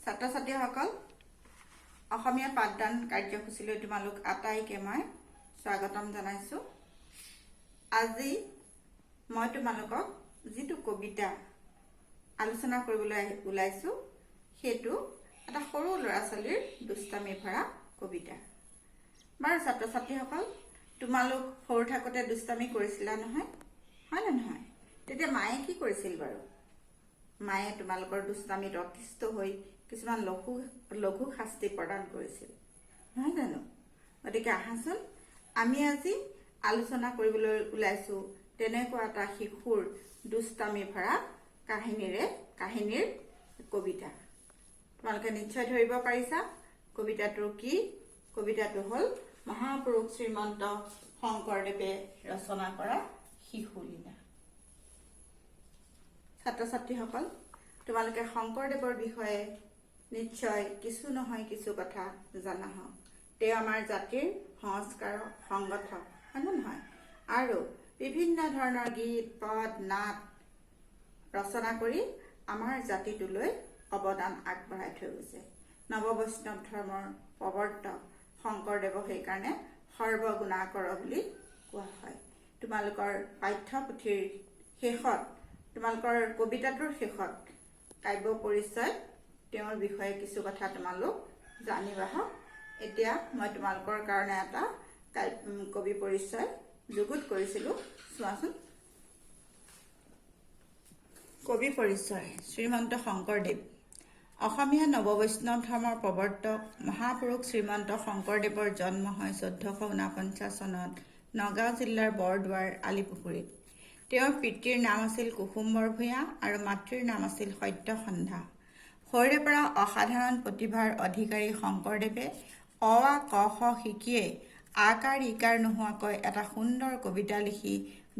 ছাত্ৰ ছাত্ৰীসকল অসমীয়া পাঠদান কাৰ্যসূচীলৈ তোমালোক আটাইকে মই স্বাগতম জনাইছো। আজি মই তোমালোকক যিটো কবিতা আলোচনা কৰিবলৈ ওলাইছো সেইটো এটা সৰু ল'ৰা ছোৱালীৰ দুষ্টামি ভৰা কবিতা। বাৰু ছাত্ৰ ছাত্ৰীসকল, তোমালোক সৰু থাকোতে দুষ্টামি কৰিছিলা নহয়, হয় নে নহয়? তেতিয়া মায়ে কি কৰিছিল বাৰু? মায়ে তোমালোকৰ দুষ্টামিত অতিষ্ঠ হৈ কিছুমান লঘু শাস্তি প্ৰদান কৰিছিল, নহয় জানো? গতিকে আহাচোন আমি আজি আলোচনা কৰিবলৈ ওলাইছো তেনেকুৱা এটা শিশুৰ দুষ্টামি ভৰা কাহিনীৰ কবিতা। তোমালোকে নিশ্চয় ধৰিব পাৰিছা কবিতাটো কি? কবিতাটো হ'ল মহাপুৰুষ শ্ৰীমন্ত শংকৰদেৱে ৰচনা কৰা শিশুলীলা। ছাত্ৰ ছাত্ৰীসকল, তোমালোকে শংকৰদেৱৰ বিষয়ে নিশ্চয় কিছু নহয় কিছু কথা জনা হওক। তেওঁ আমাৰ জাতিৰ সংস্কাৰৰ সংগঠক, হয় নে নহয়? আৰু বিভিন্ন ধৰণৰ গীত পদ নাট ৰচনা কৰি আমাৰ জাতিটোলৈ অৱদান আগবঢ়াই থৈ গৈছে। নৱবৈষ্ণৱ ধৰ্মৰ প্ৰৱৰ্তক শংকৰদেৱক সেইকাৰণে সৰ্বগুণাকৰ বুলি কোৱা হয়। তোমালোকৰ পাঠ্যপুথিৰ শেষত, তোমালোকৰ কবিতাটোৰ শেষত কাব্য পৰিচয়, তেওঁৰ বিষয়ে কিছু কথা তোমালোক জানিবা হওক। এতিয়া মই তোমালোকৰ কাৰণে এটা কবি পৰিচয় যুগুত কৰিছিলো, চোৱাচোন। কবি পৰিচয়: শ্ৰীমন্ত শংকৰদেৱ। অসমীয়া নৱবৈষ্ণৱ ধৰ্মৰ প্ৰৱৰ্তক মহাপুৰুষ শ্ৰীমন্ত শংকৰদেৱৰ জন্ম হয় 1449 চনত নগাঁও জিলাৰ বৰদোৱাৰ আলিপুখুৰীত। তেওঁৰ পিতৃৰ নাম আছিল কুসুম্বৰ ভূঞা আৰু মাতৃৰ নাম আছিল সত্যসন্ধা। সৰুৰে পৰা অসাধাৰণ প্ৰতিভাৰ অধিকাৰী শংকৰদেৱে অ আ ক খ শিকিয়েই আকাৰ ইকাৰ নোহোৱাকৈ এটা সুন্দৰ কবিতা লিখি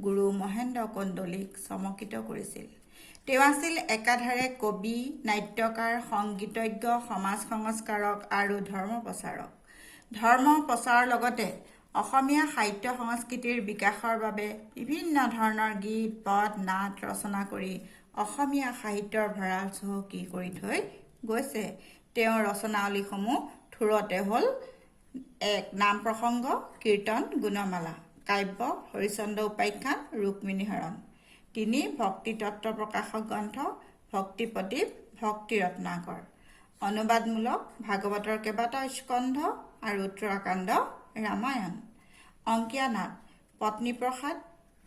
গুৰু মহেন্দ্ৰ কন্দলীক চমকিত কৰিছিল। তেওঁ আছিল একাধাৰে কবি, নাট্যকাৰ, সংগীতজ্ঞ, সমাজ সংস্কাৰক আৰু ধৰ্ম প্ৰচাৰক। ধৰ্ম প্ৰচাৰৰ লগতে অসমীয়া সাহিত্য সংস্কৃতিৰ বিকাশৰ বাবে বিভিন্ন ধৰণৰ গীত পদ নাট ৰচনা কৰি অসমীয়া সাহিত্যৰ ভঁৰাল চহকী কৰি থৈ গৈছে। তেওঁৰ ৰচনাৱলীসমূহ থোৰতে হ'ল: 1. নাম প্ৰসংগ, কীৰ্তন, গুণমালা, কাব্য, হৰিচন্দ্ৰ উপাখ্যান, ৰুক্মিণী হৰণ। 3. ভক্তি তত্ত্ব প্ৰকাশক গ্ৰন্থ, ভক্তি প্ৰদীপ, ভক্তি ৰত্নাকৰ। অনুবাদমূলক ভাগৱতৰ কেইবাটাও স্কন্ধ আৰু উত্তৰাকাণ্ড ৰামায়ণ। অংকীয়া নাট: পত্নীপ্ৰসাদ,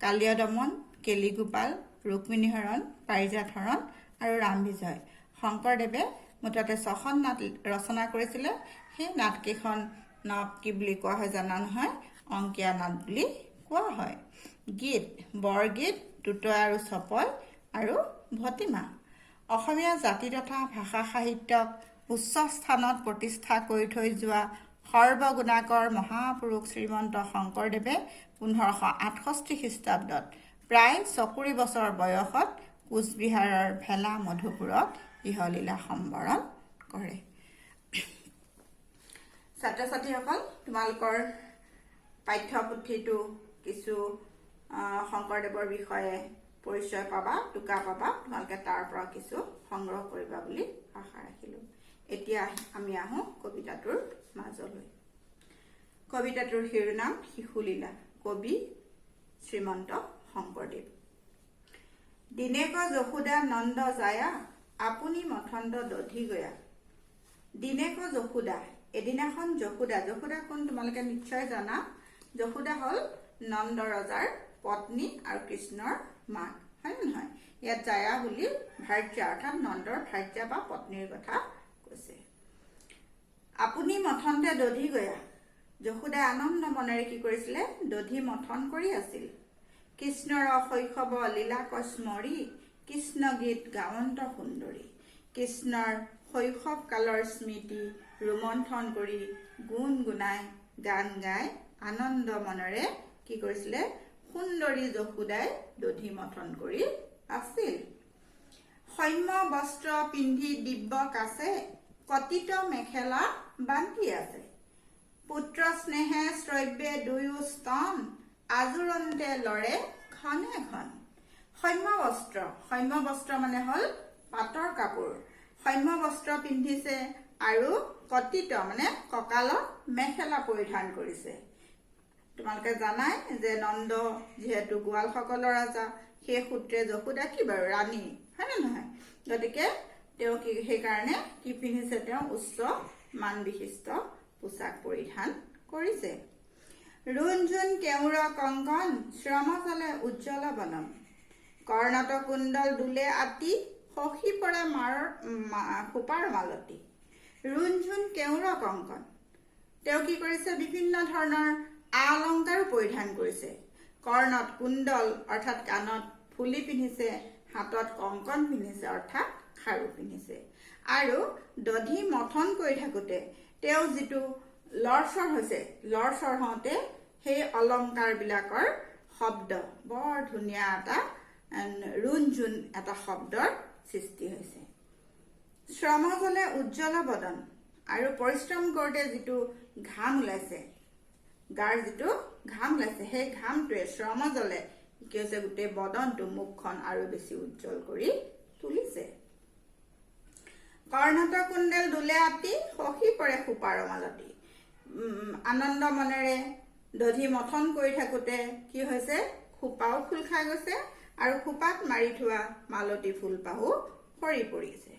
কালীয় দমন, কেলিগোপাল, ৰুক্মিণী হৰণ, পাৰিজাত হৰণ আৰু ৰাম বিজয়। শংকৰদেৱে মুঠতে 6খন নাট ৰচনা কৰিছিলে। সেই নাটকেইখনক কি বুলি কোৱা হয় জানা নহয়? অংকীয়া নাট বুলি কোৱা হয়। গীত: বৰগীত, টুটয় আৰু চপয় আৰু ভটিমা। অসমীয়া জাতি তথা ভাষা সাহিত্যক উচ্চ স্থানত প্ৰতিষ্ঠা কৰি থৈ যোৱা সৰ্বগুণাকৰ মহাপুৰুষ শ্ৰীমন্ত শংকৰদেৱে 1568 খ্ৰীষ্টাব্দত প্ৰায় 74 বছৰ বয়সত কোচবিহাৰৰ ভেলা মধুপুৰত ইহলীলা সম্বৰণ কৰে। ছাত্ৰ ছাত্ৰীসকল, তোমালোকৰ পাঠ্যপুথিটো কিছু শংকৰদেৱৰ বিষয়ে পৰিচয় পাবা, টোকা পাবা। তোমালোকে তাৰ পৰা কিছু সংগ্ৰহ কৰিবা বুলি আশা ৰাখিলোঁ। এতিয়া আমি আহোঁ কবিতাটোৰ মাজলৈ। কবিতাটোৰ শিৰোনাম শিশুলীলা। কবি শ্ৰীমন্ত শংকৰদেৱ। দিনেক যশোদা নন্দ জায়া, আপুনি মঠন্দ দধি গয়া। দিনেক যশোদা, এদিনাখন যশোদা। যশোদা কোন তোমালোকে নিশ্চয় জানা। যশোদা হ'ল নন্দ ৰজাৰ পত্নী আৰু কৃষ্ণৰ মাক, হয় নে নহয়? ইয়াত জায়া বুলি ভাৰ্যা অৰ্থাৎ নন্দৰ ভাৰ্যা বা পত্নীৰ কথা কৈছে। আপুনি মথন্তে দধি গয়া। যশোদাই আনন্দ মনেৰে কি কৰিছিলে? দধি মথন কৰি আছিল। কৃষ্ণৰ শৈশৱ লীলাক স্মৰি, কৃষ্ণ গীত গাৱন্ত সুন্দৰী। কৃষ্ণৰ শৈশৱ কালৰ স্মৃতি ৰোমন্থন কৰি গুণ গুণাই গান গাই আনন্দ মনেৰে কি কৰিছিলে? সুন্দৰী যশোদাই দধি মথন কৰি আছিল। সৌম্য বস্ত্ৰ পিন্ধি দিব্য কাছে, কটিত মেখেলা বান্ধি আছে। পুত্ৰ স্নেহে শ্ৰব্যে দুয়ো স্তন, আজোৰন্তে লৰে ঘনে ঘন। সৌম্য বস্ত্ৰ মানে হ'ল পাটৰ কাপোৰ। সৌম্য বস্ত্ৰ পিন্ধিছে আৰু কটিত মানে কঁকালত মেখেলা পৰিধান কৰিছে। তোমালোকে জানাই যে নন্দ যিহেতু গোৱালসকলৰ ৰজা, সেই সূত্ৰে যশোদা কি বাৰু ৰাণী, হয় নে নহয়? গতিকে তেওঁ সেইকাৰণে কি পিন্ধিছে, তেওঁ উচ্চ মান বিশিষ্ট পোছাক পৰিধান কৰিছে। ৰুণঝুণ কেউৰ কংকন শ্ৰমজলে উজ্জ্বল বনম, কৰ্ণত কুণ্ডল দুলে আতি সখী পৰে খোপাৰ মালতী। ৰুণঝুণ কেউৰ কংকন, তেওঁ কি কৰিছে, বিভিন্ন ধৰণৰ আ অলংকাৰো পৰিধান কৰিছে। কৰ্ণত কুণ্ডল অৰ্থাৎ কাণত ফুলি পিন্ধিছে, হাতত কংকন পিন্ধিছে অৰ্থাৎ খাৰু পিন্ধিছে। আৰু দধি মথন কৰি থাকোঁতে তেওঁ যিটো লৰচৰ হৈছে, লৰচৰ হওঁতে সেই অলংকাৰবিলাকৰ শব্দ বৰ ধুনীয়া এটা ৰুণঝুণ এটা শব্দৰ সৃষ্টি হৈছে। শ্ৰমজলে উজ্জ্বল বদন, আৰু পৰিশ্ৰম কৰোঁতে যিটো ঘাম ওলাইছে, গাৰ যিটো ঘাম ওলাইছে, সেই ঘামটোৱে শ্ৰমজলে কি হৈছে, গোটেই বদনটো মুখখন আৰু বেছি উজ্জ্বল কৰি তুলিছে। কৰ্ণত কুণ্ডল দুলে আতি সখী পৰে খোপাৰ মালতী, আনন্দ মনেৰে দধি মথন কৰি থাকোঁতে কি হৈছে, খোপাও খোল খাই গৈছে আৰু খোপাত মাৰি থোৱা মালতী ফুলপাহো সৰি পৰিছে।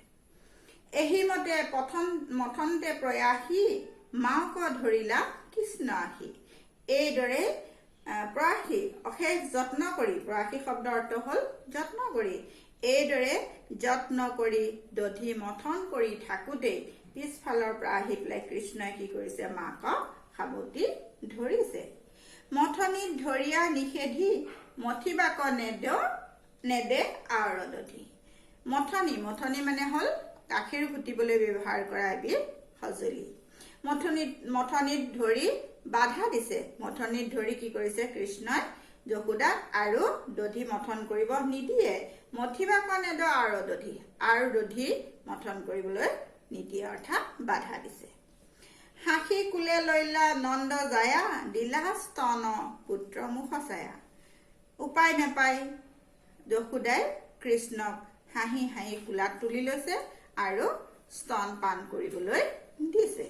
এহিমতে মথনতে প্ৰয়াসী মাক ধৰিলা কৃষ্ণ আহি। এইদৰে প্ৰয়াসী অশেষ যত্ন কৰি, প্ৰয়াসী শব্দৰ অৰ্থ হ'ল যত্ন কৰি, এইদৰে যত্ন কৰি দধি মথন কৰি থাকোঁতেই পিছফালৰ পৰা আহি পেলাই কৃষ্ণই কি কৰিছে, মাকক সাৱটি ধৰিছে। মথনিত ধৰিয়া নিষেধি মথিবাক নেদে আৰ দধি। মথনি, মথনি মানে হ'ল গাখীৰ ঘুটিবলৈ ব্যৱহাৰ কৰা এবিধ সঁজুলি। মথনিত ধৰি বাধা দিছে। মথনিত ধৰি কি কৰিছে, কৃষ্ণই যশোদাক আৰু দধি মথন কৰিব নিদিয়ে। মথিবাক নেদ আৰ দধি, আৰু দধি মথন কৰিবলৈ নিদিয়ে অৰ্থাৎ বাধা দিছে। হাঁহি কুলে লৈলা নন্দ জায়া, দিলা স্তন পুত্ৰ মুখ ছায়া। উপায় নাপায় যশোদাই কৃষ্ণক হাঁহি হাঁহি কোলাত তুলি লৈছে আৰু স্তন পান কৰিবলৈ দিছে।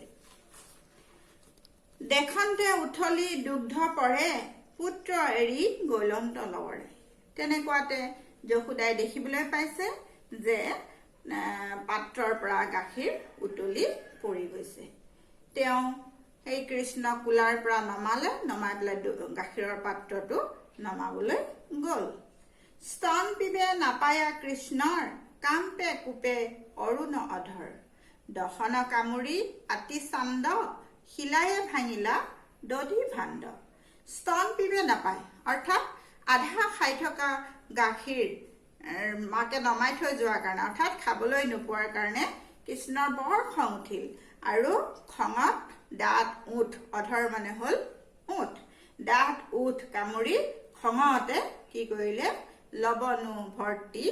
দেখন্তে উঠলি দুগ্ধ পৰে, পুত্ৰ এৰি গৈলন্ত লৱৰে। তেনেকুৱাতে যশোদাই দেখিবলৈ পাইছে যে পাত্ৰৰ পৰা গাখীৰ উতলি পৰি গৈছে। তেওঁ সেই কৃষ্ণক কোলাৰ পৰা নমালে, নমাই পেলাই গাখীৰৰ পাত্ৰটো নমাবলৈ গ'ল। স্তন পিবে নাপায়া কৃষ্ণৰ, কাম্পে কোপে অৰুণ অধৰ। দশন কামুৰি আতি চান্দ, শিলায়ে ভাঙিলা দধি ভাণ্ড। স্তন পিবে নাপায় অৰ্থাৎ আধা খাই থকা গাখীৰ মাকে নমাই থৈ যোৱাৰ কাৰণে, অৰ্থাৎ খাবলৈ নোপোৱাৰ কাৰণে কৃষ্ণৰ বৰ খং উঠিল, আৰু খঙত দাঁত ওঠ, অধৰ মানে হ'ল ওঠ, দাঁত ওঠ কামুৰি খঙতে কি কৰিলে, লৱণো ভৰ্তি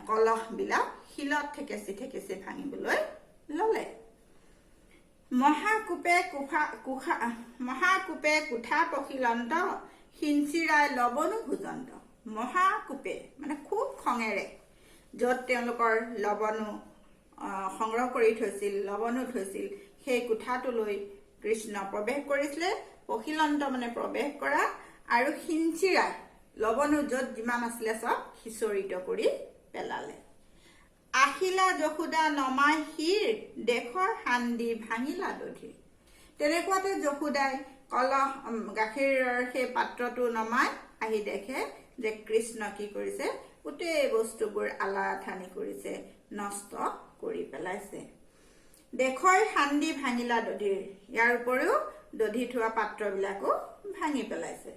কলহবিলাক শিলত ঠেকেচি ঠেকেচি ভাঙিবলৈ ললে। মহাকূপে কোঠা পখিলন্ত, সিঞ্চিৰাই লৱণো ভোজন্ত। মহাকূপে মানে খুব খঙেৰে, য'ত তেওঁলোকৰ লৱণো সংগ্ৰহ কৰি থৈছিল, লৱণো থৈছিল, সেই কোঠাটোলৈ কৃষ্ণ প্ৰৱেশ কৰিছিলে। পখিলন্ত মানে প্ৰৱেশ কৰা, আৰু সিঞ্চিৰাই লৱণো য'ত যিমান আছিলে চব সিঁচৰিত কৰি পেলালে। আহিলা যশোদা নমাই শিৰ, দেশৰ সান্দি ভাঙিলা দধি। তেনেকুৱাতে যশোদাই কলহ গাখীৰৰ সেই পাত্ৰটো নমাই আহি দেখে যে কৃষ্ণ কি কৰিছে, গোটেই বস্তুবোৰ আলাআঠানি কৰিছে, নষ্ট কৰি পেলাইছে। দেশৰ সান্দি ভাঙিলা দধিৰ, ইয়াৰ উপৰিও দধি থোৱা পাত্ৰবিলাকো ভাঙি পেলাইছে।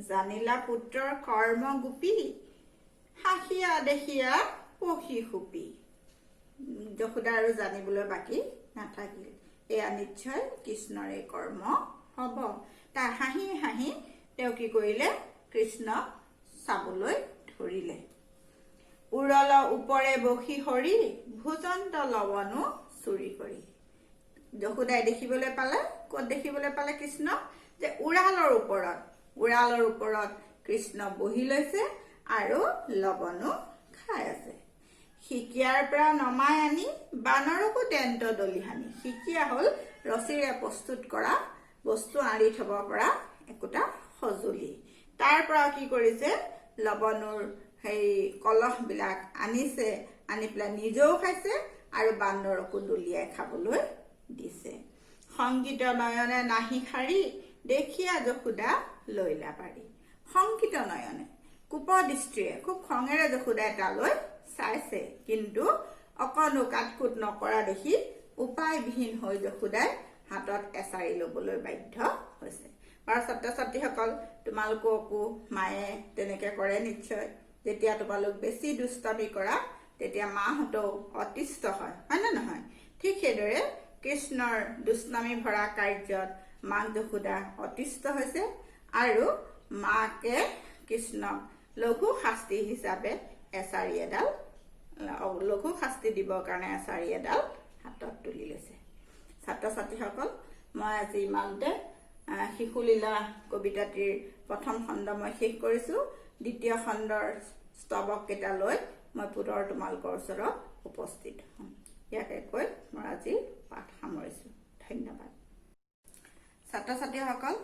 জানিলা পুত্ৰৰ কৰ্ম গোপী, হাঁহিয়া দেখিয়া পহি সুপি। যশোদা আৰু জানিবলৈ বাকী নাথাকিল, এয়া নিশ্চয় কৃষ্ণৰে কৰ্ম হ'ব। তাৰ হাঁহি হাঁহি তেওঁ কি কৰিলে, কৃষ্ণক চাবলৈ ধৰিলে। উৰল ওপৰে বসি হৰি, ভোজন্ত লৱণো চুৰি কৰি। যশোদাই দেখিবলৈ পালে, ক'ত দেখিবলৈ পালে কৃষ্ণক, যে উৰালৰ ওপৰত কৃষ্ণ বহি লৈছে আৰু লৱণো খাই আছে। সিকিয়াৰ পৰা নমাই আনি বানৰকো তেন্ত দলি হানি। সিকিয়া হ'ল ৰছীৰে প্ৰস্তুত কৰা বস্তু আঁৰি থব পৰা একোটা সঁজুলি। তাৰ পৰা কি কৰিছে, লৱণৰ সেই কলহবিলাক আনিছে, আনি পেলাই নিজেও খাইছে আৰু বান্দৰকো দলিয়াই খাবলৈ দিছে। সংগীত নয়নে নাহি শাৰী, দেখিয়া যশোদা লৈলা পাৰি। সংগীত নয়নে কুপদৃষ্টিৰে খুব খঙেৰে যশোদাই তালৈ চাইছে, কিন্তু অকণো কাটকুট নকৰা দেখি উপায়বিহীন হৈ যশোদাই হাতত এচাৰি ল'বলৈ বাধ্য হৈছে। বাৰু ছাত্ৰ ছাত্ৰীসকল, তোমালোককো মায়ে তেনেকে কৰে নিশ্চয়। যেতিয়া তোমালোক বেছি দুষ্টামি কৰা তেতিয়া মাহঁতেও অতিষ্ঠ হয়, হয় নে নহয়? ঠিক সেইদৰে কৃষ্ণৰ দুষ্টামি ভৰা কাৰ্যত মাক যশোদা অতিষ্ঠ হৈছে আৰু মাকে কৃষ্ণক লঘু শাস্তি হিচাপে এচাৰি এডাল, লঘু শাস্তি দিবৰ কাৰণে এচাৰি এডাল হাতত তুলি লৈছে। ছাত্ৰ ছাত্ৰীসকল, মই আজি ইমানতে শিশুলীলা কবিতাটিৰ প্ৰথম খণ্ড মই শেষ কৰিছোঁ। দ্বিতীয় খণ্ডৰ স্তৱক কেইটা লৈ মই পুনৰ তোমালোকৰ ওচৰত উপস্থিত হ'ম। ইয়াকে কৈ মই আজি পাঠ সামৰিছোঁ। ধন্যবাদ। ছাত্ৰ ছাত্ৰীসকল,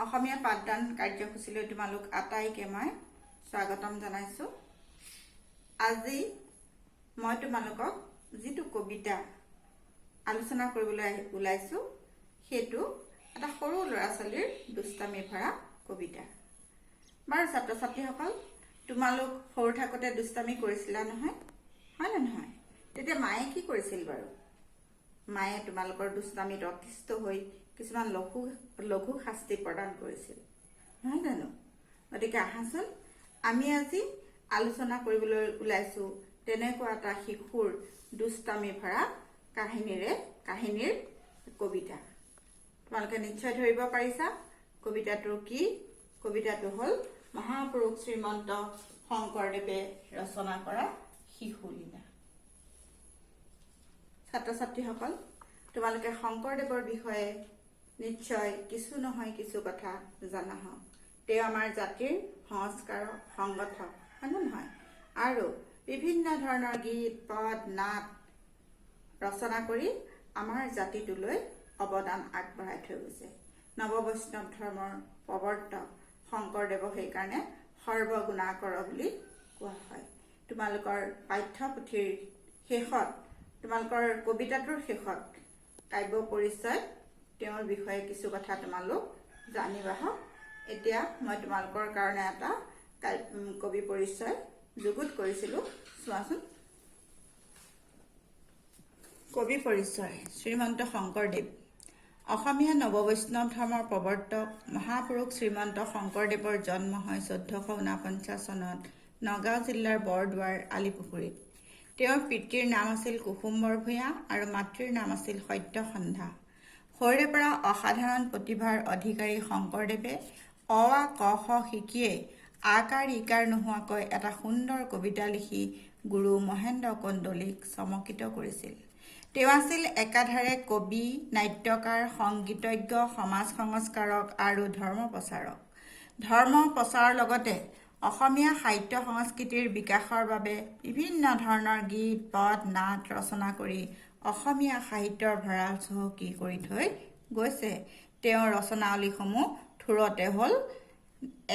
অসমীয়া পাঠদান কাৰ্যসূচীলৈ তোমালোক আটাইকে মই স্বাগতম জনাইছোঁ। আজি মই তোমালোকক যিটো কবিতা আলোচনা কৰিবলৈ ওলাইছোঁ সেইটো এটা সৰু ল'ৰা ছোৱালীৰ দুষ্টামি ভৰা কবিতা। বাৰু ছাত্ৰ ছাত্ৰীসকল, তোমালোক সৰু থাকোঁতে দুষ্টামি কৰিছিলা নহয়, হয় নে নহয়? তেতিয়া মায়ে কি কৰিছিল বাৰু? মায়ে তোমালোকৰ দুষ্টামিত অতিষ্ঠ হৈ কিছুমান লঘু শাস্তি প্ৰদান কৰিছিল, নহয় জানো? গতিকে আহাচোন, আমি আজি আলোচনা কৰিবলৈ ওলাইছোঁ তেনেকুৱা এটা শিশুৰ দুষ্টামি ভৰা কাহিনীৰ কবিতা। তোমালোকে নিশ্চয় ধৰিব পাৰিছা কবিতাটো কি? কবিতাটো হ'ল মহাপুৰুষ শ্ৰীমন্ত শংকৰদেৱে ৰচনা কৰা শিশুলীলা। ছাত্ৰ ছাত্ৰীসকল, তোমালোকে শংকৰদেৱৰ বিষয়ে নিশ্চয় কিছু নহয় কিছু কথা জনা হওক। তেওঁ আমাৰ জাতিৰ সংস্কাৰক সংগঠক, হয় নে নহয়? আৰু বিভিন্ন ধৰণৰ গীত, পদ, নাট ৰচনা কৰি আমাৰ জাতিটোলৈ অৱদান আগবঢ়াই থৈ গৈছে। নৱবৈষ্ণৱ ধৰ্মৰ প্ৰৱৰ্তক শংকৰদেৱক সেইকাৰণে সৰ্বগুণাকৰ বুলি কোৱা হয়। তোমালোকৰ পাঠ্যপুথিৰ শেষত, তোমালোকৰ কবিতাটোৰ শেষত কাব্য পৰিচয়, তেওঁৰ বিষয়ে কিছু কথা তোমালোক জানিবা হওক। এতিয়া মই তোমালোকৰ কাৰণে এটা কবি পৰিচয় যুগুত কৰিছিলোঁ, চোৱাচোন। কবি পৰিচয়: শ্ৰীমন্ত শংকৰদেৱ। অসমীয়া নৱবৈষ্ণৱ ধৰ্মৰ প্ৰৱৰ্তক মহাপুৰুষ শ্ৰীমন্ত শংকৰদেৱৰ জন্ম হয় 1449 চনত নগাঁও জিলাৰ বৰদোৱাৰ আলিপুখুৰীত। তেওঁৰ পিতৃৰ নাম আছিল কুসুম্বৰ ভূঞা আৰু মাতৃৰ নাম আছিল সত্যসন্ধা। সৰুৰে পৰা অসাধাৰণ প্ৰতিভাৰ অধিকাৰী শংকৰদেৱে অ আ ক খ শিকিয়েই আকাৰ ইকাৰ নোহোৱাকৈ এটা সুন্দৰ কবিতা লিখি গুৰু মহেন্দ্ৰ কন্দলীক চমকিত কৰিছিল। তেওঁ আছিল একাধাৰে কবি, নাট্যকাৰ, সংগীতজ্ঞ, সমাজ সংস্কাৰক আৰু ধৰ্ম প্ৰচাৰক। ধৰ্ম প্ৰচাৰৰ লগতে অসমীয়া সাহিত্য সংস্কৃতিৰ বিকাশৰ বাবে বিভিন্ন ধৰণৰ গীত, পদ, নাট ৰচনা কৰি অসমীয়া সাহিত্যৰ ভঁৰাল চহকী কৰি থৈ গৈছে। তেওঁৰ ৰচনাৱলীসমূহ থোৰতে হ'ল: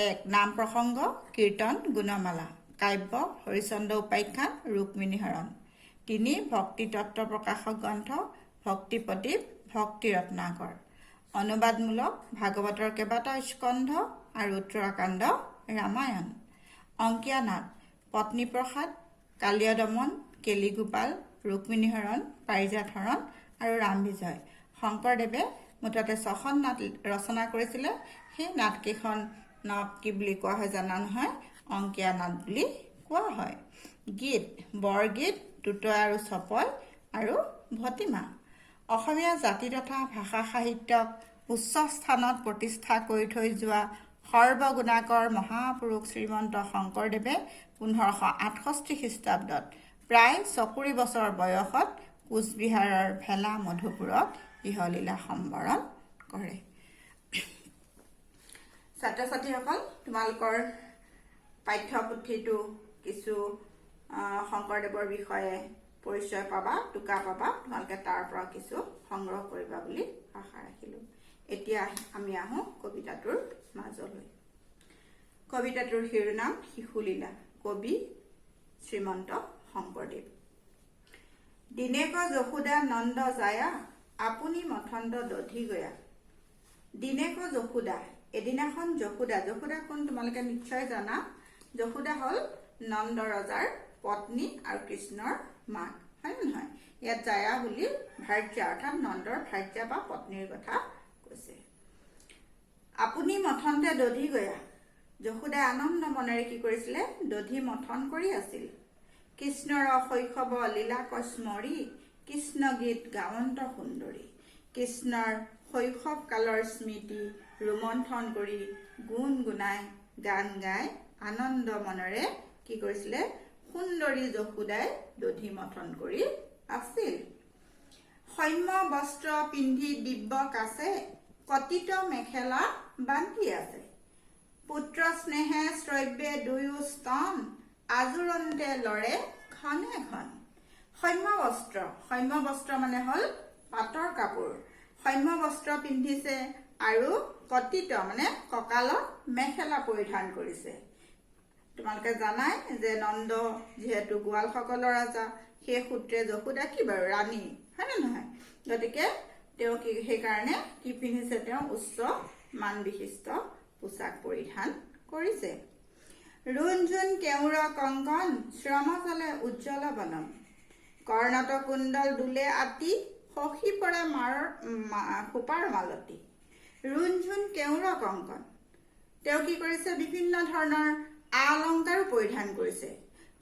1. নাম প্ৰসংগ, কীৰ্তন, গুণমালা। কাব্য: হৰিচন্দ্ৰ উপাখ্যান, ৰুক্মিণী হৰণ। 3. ভক্তি তত্ত্ব প্ৰকাশক গ্ৰন্থ, ভক্তি প্ৰদীপ, ভক্তি ৰত্নাকৰ। অনুবাদমূলক: ভাগৱতৰ কেইবাটাও স্কন্ধ আৰু উত্তৰাকাণ্ড, ৰামায়ণ। অংকীয়া নাট: পত্নীপ্ৰসাদ, কালীয় দমন, কেলিগোপাল, ৰুক্মিণী হৰণ, পাৰিজাত হৰণ আৰু ৰাম বিজয়। শংকৰদেৱে মুঠতে 6খন নাট ৰচনা কৰিছিলে। সেই নাটকেইখনক কি বুলি কোৱা হয় জানা নহয়? অংকীয়া নাট বুলি কোৱা হয়। গীত: বৰগীত, টুটয় আৰু ছপয় আৰু ভটিমা। অসমীয়া জাতি তথা ভাষা সাহিত্যক উচ্চ স্থানত প্ৰতিষ্ঠা কৰি থৈ যোৱা সৰ্বগুণাকৰ মহাপুৰুষ শ্ৰীমন্ত শংকৰদেৱে 1568 খ্ৰীষ্টাব্দত প্ৰায় 74 বছৰ বয়সত কোচবিহাৰৰ ভেলা মধুপুৰত ইহলীলা সম্বৰণ কৰে। ছাত্ৰ ছাত্ৰীসকল, তোমালোকৰ পাঠ্যপুথিটো কিছু শংকৰদেৱৰ বিষয়ে পৰিচয় পাবা, টোকা পাবা, তোমালোকে তাৰ পৰা কিছু সংগ্ৰহ কৰিবা বুলি আশা ৰাখিলোঁ। এতিয়া আমি আহোঁ কবিতাটোৰ মাজলৈ। কবিতাটোৰ শিৰোনাম শিশুলীলা, কবি শ্ৰীমন্ত শংকৰদেৱ। দিনেক যশোদা নন্দ যায়া, আপুনি মঠন্দ দধি গয়া। দিনেক যশোদা, এদিনাখন যশোদা। যশোদা কোন তোমালোকে নিশ্চয় জানা। যশোদা হ'ল নন্দ ৰজাৰ পত্নী আৰু কৃষ্ণৰ মাক, হয় নে নহয়? ইয়াত জায়া বুলি ভাৰ্যা অৰ্থাৎ নন্দৰ ভাৰ্যা বা পত্নীৰ কথা কৈছে। আপুনি মথনতে দধি গয়া। যশোদাই আনন্দ মনেৰে কি কৰিছিলে? দধি মথন কৰি আছিল। কৃষ্ণৰ শৈশৱ লীলা কস্মৰী, কৃষ্ণ গীত গাৱন্ত সুন্দৰী। কৃষ্ণৰ শৈশৱ কালৰ স্মৃতি ৰোমন্থন কৰি গুণ গুণাই গান গাই আনন্দ মনেৰে কি কৰিছিলে? সুন্দৰী যশোদাই দধি মথন কৰি আছিল। সৌম্য বস্ত্ৰ পিন্ধি দিব্য কাছে, কটিত মেখেলা বান্ধি আছে। পুত্ৰ স্নেহে শ্ৰব্যে দুয়ো স্তন, আজোৰন্তে লৰে ঘনে ঘন। সৌম্য বস্ত্ৰ, সৌম্য বস্ত্ৰ মানে হ'ল পাটৰ কাপোৰ। সৌম্য বস্ত্ৰ পিন্ধিছে আৰু কটিত মানে কঁকালত মেখেলা পৰিধান কৰিছে। তোমালোকে জানাই যে নন্দ যিহেতু গোৱালসকলৰ ৰজা, সেই সূত্ৰে যশোদা কি বাৰু ৰাণী, হয় নে নহয়? গতিকে তেওঁ কি সেইকাৰণে কি পিন্ধিছে? তেওঁ উচ্চ মান বিশিষ্ট পোছাক পৰিধান কৰিছে। ৰুণঝুণ কেউৰ কংকন, শ্ৰমজলে উজ্জ্বল বনম। কৰ্ণত কুণ্ডল দুলে আতি, সখী পৰে খোপাৰ মালতী। ৰুণঝুণ কেউৰ কংকন, তেওঁ কি কৰিছে? বিভিন্ন ধৰণৰ অলংকাৰো পৰিধান কৰিছে।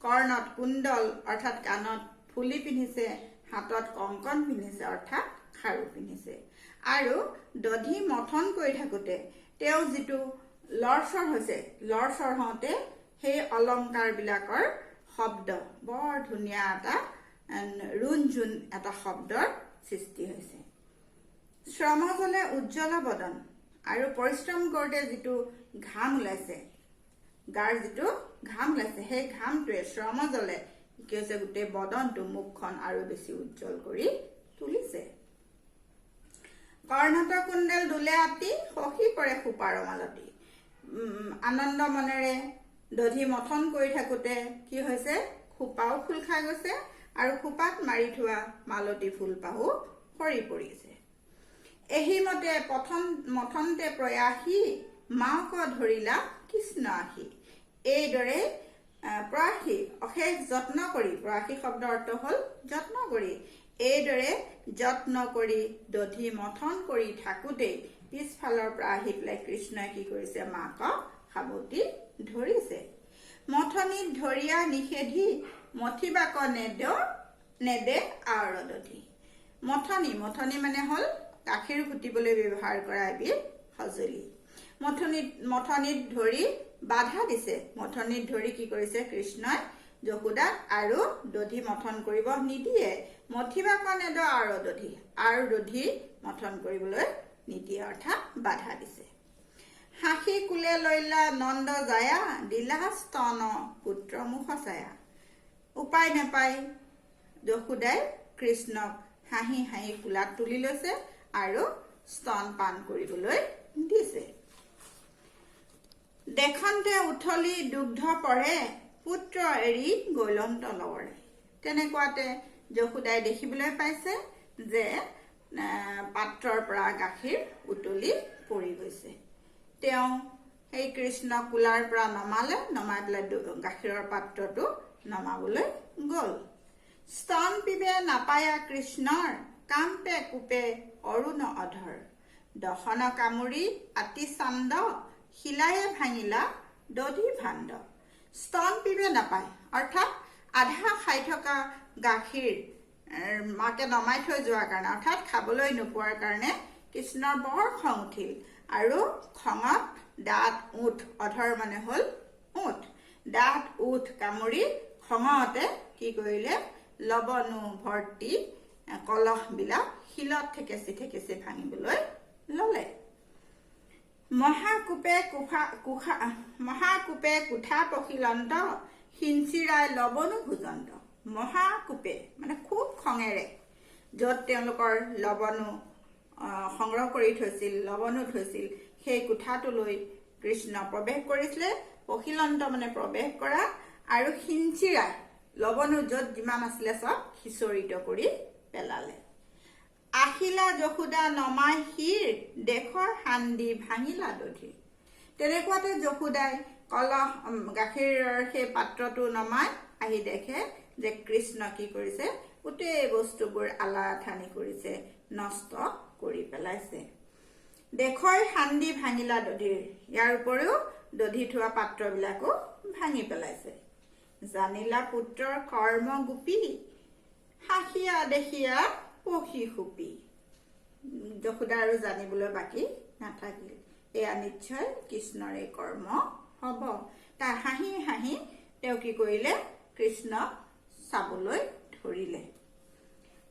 কৰ্ণত কুণ্ডল অৰ্থাৎ কাণত ফুলি পিন্ধিছে, হাতত কংকন পিন্ধিছে অৰ্থাৎ খাৰু পিন্ধিছে। আৰু দধি মথন কৰি থাকোঁতে তেওঁ যিটো লৰচৰ হৈছে, লৰচৰ হওঁতে সেই অলংকাৰবিলাকৰ শব্দ বৰ ধুনীয়া এটা ৰুণঝুণ এটা শব্দৰ সৃষ্টি হৈছে। শ্ৰমজলে উজ্জ্বল বদন, আৰু পৰিশ্ৰম কৰোঁতে যিটো ঘাম ওলাইছে, গাৰ যিটো ঘাম ওলাইছে, সেই ঘামটোৱে শ্ৰমজলে কি হৈছে? গোটেই বদনটো, মুখখন আৰু বেছি উজ্জ্বল কৰি তুলিছে। কৰ্ণত কুণ্ডল দুলে আতি, সখী পৰে খোপাৰ মালতী। আনন্দ মনেৰে দধি মথন কৰি থাকোঁতে কি হৈছে? খোপাও খোল খাই গৈছে আৰু খোপাত মাৰি থোৱা মালতী ফুলপাহো সৰি পৰিছে। এহিমতে মথনতে প্ৰয়াসী, মাক ধৰিলা কৃষ্ণ আহি। এইদৰে প্ৰয়াসী অশেষ যত্ন কৰি, প্ৰয়াসী শব্দৰ অৰ্থ হ'ল যত্ন কৰি, এইদৰে যত্ন কৰি দধি মথন কৰি থাকোঁতেই পিছফালৰ পৰা আহি পেলাই কৃষ্ণই কি কৰিছে? মাকক সাৱটি ধৰিছে। মথনিত ধৰিয়া নিষেধি, মথিবাক নেদে আৱৰ দধি। মথনি, মথনি মানে হ'ল গাখীৰ ঘুটিবলৈ ব্যৱহাৰ কৰা এবিধ সঁজুলি। মথনিত ধৰি বাধা দিছে। মথনিত ধৰি কি কৰিছে? কৃষ্ণই যশোদাক আৰু দধি মথন কৰিব নিদিয়ে। মথিবাক নেদ আৱৰ দধি, আৰু দধি মথন কৰিবলৈ নিদিয়ে অৰ্থাৎ বাধা দিছে। হাঁহি কুলে লৈলা নন্দ যায়া, দিলা স্তন পুত্ৰ মুখ ছায়া। উপায় নাপায় যশোদাই কৃষ্ণক হাঁহি হাঁহি কোলাত তুলি লৈছে আৰু স্তন পান কৰিবলৈ দিছে। দেখন্তে উঠলি দুগ্ধ পৰে, পুত্ৰ এৰি গৈলন্ত লৱৰে। তেনেকুৱাতে যশোদাই দেখিবলৈ পাইছে যে পাত্ৰৰ পৰা গাখীৰ উতলি পৰি গৈছে। তেওঁ সেই কৃষ্ণক কোলাৰ পৰা নমালে, নমাই পেলাই গাখীৰৰ পাত্ৰটো নমাবলৈ গ'ল। স্তন পিবে নাপায়া কৃষ্ণৰ, কাম্পে কোপে অৰুণ অধৰ। দশন কামুৰি আতি চান্দ, শিলায়ে ভাঙিলা দধি ভাণ্ড। স্তন পিবে নাপায় অৰ্থাৎ আধা খাই থকা গাখীৰ মাকে নমাই থৈ যোৱাৰ কাৰণে অৰ্থাৎ খাবলৈ নোপোৱাৰ কাৰণে কৃষ্ণৰ বৰ খং উঠিল, আৰু খঙত দাঁত ওঠ, অধৰ মানে হ'ল ওঠ, দাঁত ওঠ কামুৰি খঙতে কি কৰিলে? লৱণো ভৰ্তি কলহবিলাক শিলত ঠেকেচি ঠেকেচি ভাঙিবলৈ ল'লে। মহাকূপে কোঠা পখিলন্ত, সিঞ্চিৰাই লৱণো ভোজন্ত মহাকূপে মানে খুব খঙেৰে য'ত তেওঁলোকৰ লৱণো সংগ্ৰহ কৰি থৈছিল লৱণো থৈছিল সেই কোঠাটোলৈ কৃষ্ণ প্ৰৱেশ কৰিছিলে পখিলন্ত মানে প্ৰৱেশ কৰা আৰু সিঞ্চিৰাই লৱণো য'ত যিমান আছিলে চব সিঁচৰিত কৰি পেলালে আহিলা যশোদা নমাই শিৰ দেশৰ হান্দি ভাঙিলা দধি তেনেকুৱাতে যশোদাই কলহ গাখীৰৰ সেই পাত্ৰটো নমাই আহি দেখে যে কৃষ্ণ কি কৰিছে গোটেই বস্তুবোৰ আলাআঠানি কৰিছে নষ্ট কৰি পেলাইছে দেশৰ হান্দি ভাঙিলা দধিৰ ইয়াৰ উপৰিও দধি থোৱা পাত্ৰবিলাকো ভাঙি পেলাইছে জানিলা পুত্ৰৰ কৰ্ম গোপী হাঁহিয়া দেখিয়া পখি সুপি যশোদা আৰু জানিবলৈ বাকী নাথাকিল এয়া নিশ্চয় কৃষ্ণৰে কৰ্ম হ'ব তাৰ হাঁহি হাঁহি তেওঁ কি কৰিলে কৃষ্ণক চাবলৈ ধৰিলে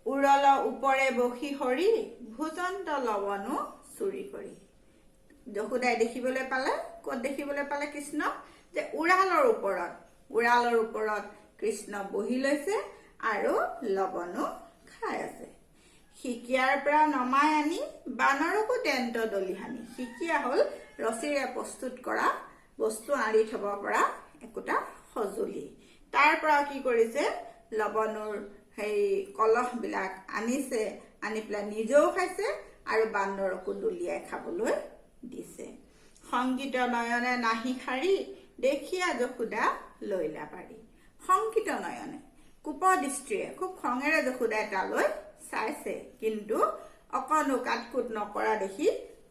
উৰল ওপৰে বহি হৰি ভোজন্ত লৱণো চুৰি কৰি যশোদাই দেখিবলৈ পালে ক'ত দেখিবলৈ পালে কৃষ্ণ যে উৰালৰ ওপৰত কৃষ্ণ বহি লৈছে আৰু লৱণো খাই আছে সিকিয়াৰ পৰা নমাই আনি বানৰকো তেন্ত দলি হানি সিকিয়া হ'ল ৰছীৰে প্ৰস্তুত কৰা বস্তু আঁৰি থব পৰা একোটা সঁজুলি তাৰ পৰা কি কৰিছে লৱণৰ সেই কলহবিলাক আনিছে আনি পেলাই নিজেও খাইছে আৰু বান্দৰকো দলিয়াই খাবলৈ দিছে সংগীত নয়নে নাহি শাৰী দেখিয়া যশোদা লৈলা পাৰি সংগীত নয়নে কুপদৃষ্টিৰে খুব খঙেৰে যশোদাই তালৈ চাইছে কিন্তু অকণো কাটকুট নকৰা দেখি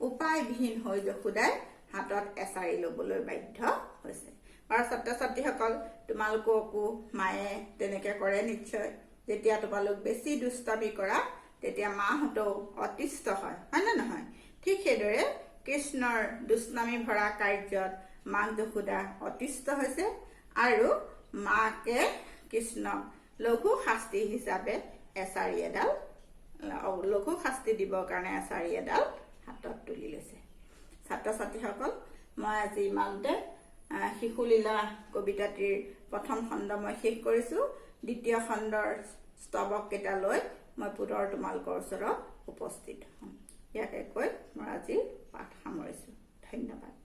উপায়বিহীন হৈ যশোদাই হাতত এচাৰি ল'বলৈ বাধ্য হৈছে আৰু ছাত্ৰ ছাত্ৰীসকল তোমালোককো মায়ে তেনেকৈ কৰে নিশ্চয় যেতিয়া তোমালোক বেছি দুষ্টামি কৰা তেতিয়া মাহঁতেও অতিষ্ঠ হয় নে নহয় ঠিক সেইদৰে কৃষ্ণৰ দুষ্টামি ভৰা কাৰ্যত মাক যশোদা অতিষ্ঠ হৈছে আৰু মাকে কৃষ্ণক লঘু শাস্তি হিচাপে এচাৰি এডাল লঘু শাস্তি দিবৰ কাৰণে এচাৰি এডাল হাতত তুলি লৈছে ছাত্ৰ ছাত্ৰীসকল মই আজি ইমানতে শিশুলীলা কবিতাটিৰ প্ৰথম খণ্ড মই শেষ কৰিছোঁ দ্বিতীয় খণ্ডৰ স্তৱক কেইটা লৈ মই পুনৰ তোমালোকৰ ওচৰত উপস্থিত হ'ম ইয়াকে কৈ মই আজি পাঠ সামৰিছোঁ ধন্যবাদ